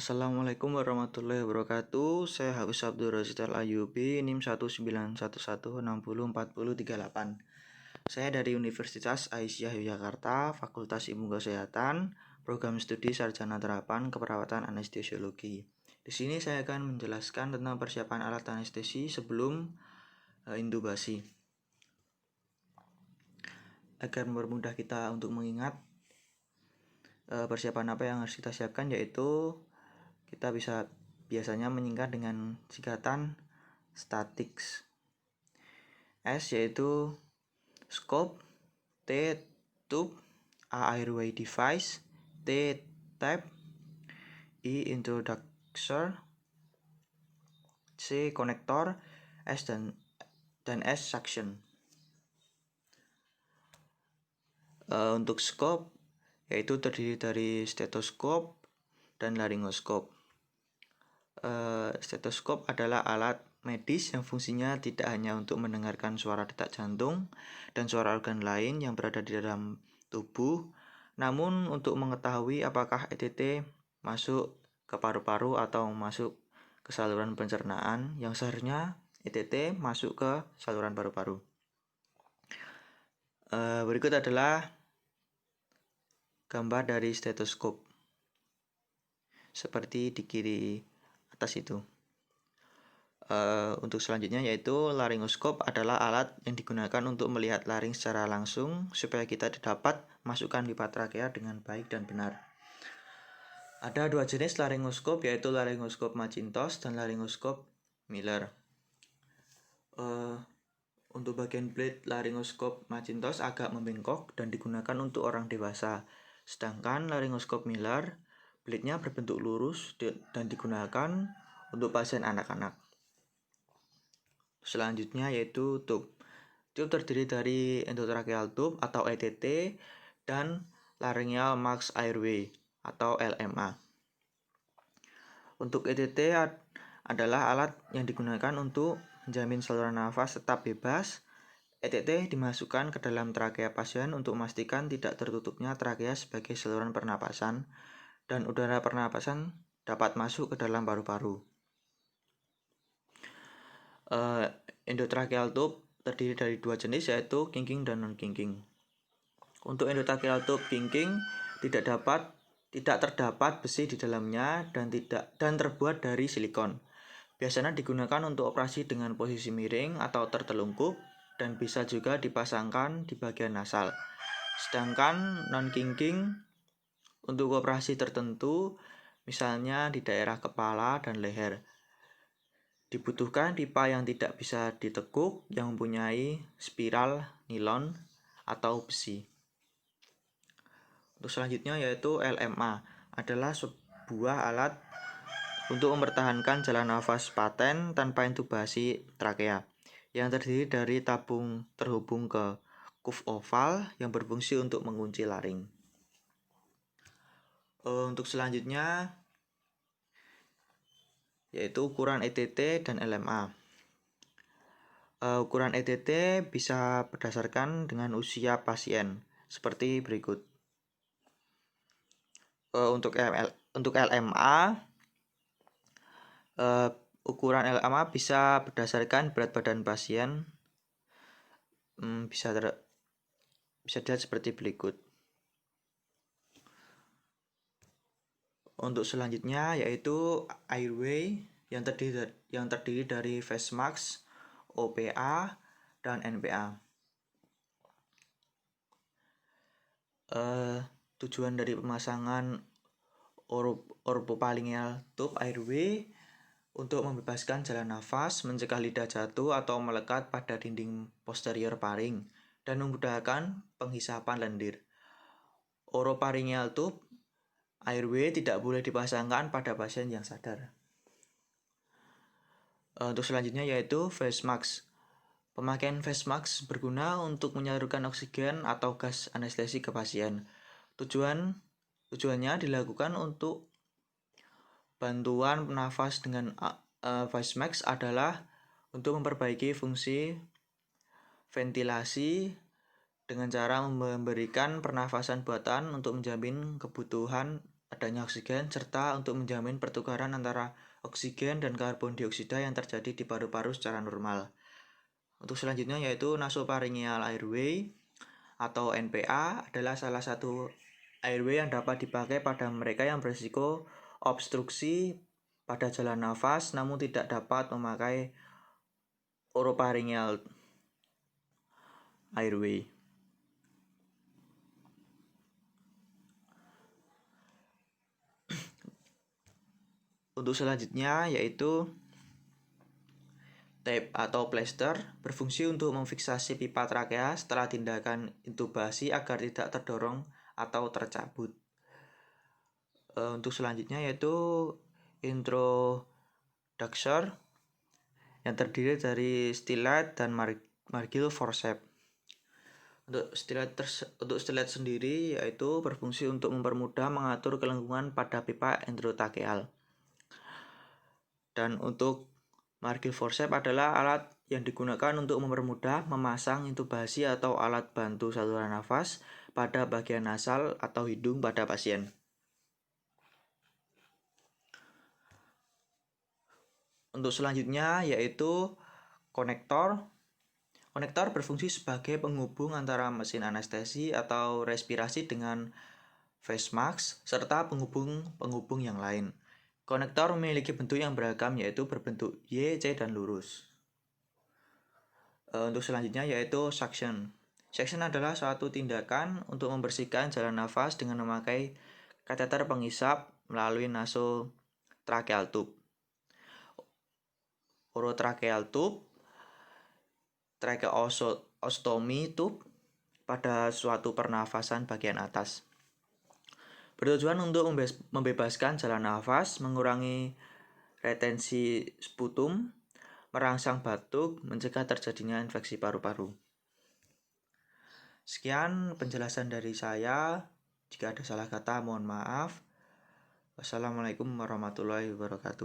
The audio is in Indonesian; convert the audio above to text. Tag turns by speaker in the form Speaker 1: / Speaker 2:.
Speaker 1: Assalamualaikum warahmatullahi wabarakatuh. Saya Hafiz Abdul Razid Al-Ayyubi, NIM 19116404038. Saya dari Universitas Aisyah Yogyakarta, Fakultas Ilmu Kesehatan, Program Studi Sarjana Terapan Keperawatan Anestesiologi. Di sini saya akan menjelaskan tentang persiapan alat anestesi sebelum intubasi. Agar mempermudah kita untuk mengingat persiapan apa yang harus kita siapkan, yaitu kita biasanya menyingkat dengan singkatan statics. S yaitu scope, T tube, A airway device, T tap, I introducer, C konektor, S dan S suction. Untuk scope yaitu terdiri dari stetoskop dan laryngoskop. Stetoskop adalah alat medis yang fungsinya tidak hanya untuk mendengarkan suara detak jantung dan suara organ lain yang berada di dalam tubuh, namun untuk mengetahui apakah ETT masuk ke paru-paru atau masuk ke saluran pencernaan, yang seharusnya ETT masuk ke saluran paru-paru. Berikut adalah gambar dari stetoskop seperti di kiri atas itu. Untuk selanjutnya yaitu laryngoskop adalah alat yang digunakan untuk melihat laring secara langsung supaya kita dapat masukkan pipa trakea dengan baik dan benar. Ada dua jenis laryngoskop, yaitu laryngoskop Macintosh dan laryngoskop Miller. Untuk bagian blade laryngoskop Macintosh agak membengkok dan digunakan untuk orang dewasa. Sedangkan laryngoskop Miller, blade-nya berbentuk lurus dan digunakan untuk pasien anak-anak. Selanjutnya yaitu tube. Tube terdiri dari endotracheal tube atau ETT dan laryngeal mask airway atau LMA. Untuk ETT adalah alat yang digunakan untuk menjamin saluran nafas tetap bebas. ETT dimasukkan ke dalam trakea pasien untuk memastikan tidak tertutupnya trakea sebagai saluran pernapasan dan udara pernapasan dapat masuk ke dalam paru-paru. Endotracheal tube terdiri dari dua jenis, yaitu kinking dan non-kinking. Untuk endotracheal tube kinking tidak terdapat besi di dalamnya dan terbuat dari silikon. Biasanya digunakan untuk operasi dengan posisi miring atau tertelungkup dan bisa juga dipasangkan di bagian nasal. Sedangkan non-kinking untuk operasi tertentu, misalnya di daerah kepala dan leher, dibutuhkan pipa yang tidak bisa ditekuk yang mempunyai spiral nilon atau besi. Untuk selanjutnya yaitu LMA adalah sebuah alat untuk mempertahankan jalan nafas paten tanpa intubasi trakea, yang terdiri dari tabung terhubung ke cuff oval yang berfungsi untuk mengunci laring. Untuk selanjutnya yaitu ukuran ETT dan LMA. Ukuran ETT bisa berdasarkan dengan usia pasien seperti berikut. Untuk LMA, ukuran LMA bisa berdasarkan berat badan pasien. Bisa dilihat seperti berikut. Untuk selanjutnya yaitu airway yang terdiri dari face mask, OPA, dan NPA. Tujuan dari pemasangan oropharyngeal tube airway untuk membebaskan jalan nafas, mencegah lidah jatuh atau melekat pada dinding posterior paring, dan memudahkan penghisapan lendir. Oropharyngeal tube airway tidak boleh dipasangkan pada pasien yang sadar. Untuk selanjutnya yaitu face mask. Pemakaian face mask berguna untuk menyalurkan oksigen atau gas anestesi ke pasien. Tujuannya dilakukan untuk bantuan nafas dengan face mask adalah untuk memperbaiki fungsi ventilasi dengan cara memberikan pernafasan buatan untuk menjamin kebutuhan adanya oksigen, serta untuk menjamin pertukaran antara oksigen dan karbon dioksida yang terjadi di paru-paru secara normal. Untuk selanjutnya yaitu nasopharyngeal airway atau NPA adalah salah satu airway yang dapat dipakai pada mereka yang berisiko obstruksi pada jalan nafas namun tidak dapat memakai oropharyngeal airway. Untuk selanjutnya yaitu tape atau plester berfungsi untuk memfiksasi pipa trakea setelah tindakan intubasi agar tidak terdorong atau tercabut. Untuk selanjutnya yaitu introducer yang terdiri dari stylet dan margil forceps. Untuk stylet sendiri yaitu berfungsi untuk mempermudah mengatur kelengkungan pada pipa endotrakeal. Dan untuk margil forceps adalah alat yang digunakan untuk mempermudah memasang intubasi atau alat bantu saluran nafas pada bagian nasal atau hidung pada pasien. Untuk selanjutnya yaitu konektor. Konektor berfungsi sebagai penghubung antara mesin anestesi atau respirasi dengan face mask serta penghubung yang lain. Konektor memiliki bentuk yang beragam yaitu berbentuk Y, C, dan lurus. Untuk selanjutnya yaitu suction. Suction adalah suatu tindakan untuk membersihkan jalan nafas dengan memakai kateter pengisap melalui nasotracheal tube, orotracheal tube, tracheostomy tube pada suatu pernafasan bagian atas. Bertujuan untuk membebaskan jalan nafas, mengurangi retensi sputum, merangsang batuk, mencegah terjadinya infeksi paru-paru. Sekian penjelasan dari saya. Jika ada salah kata, mohon maaf. Wassalamualaikum warahmatullahi wabarakatuh.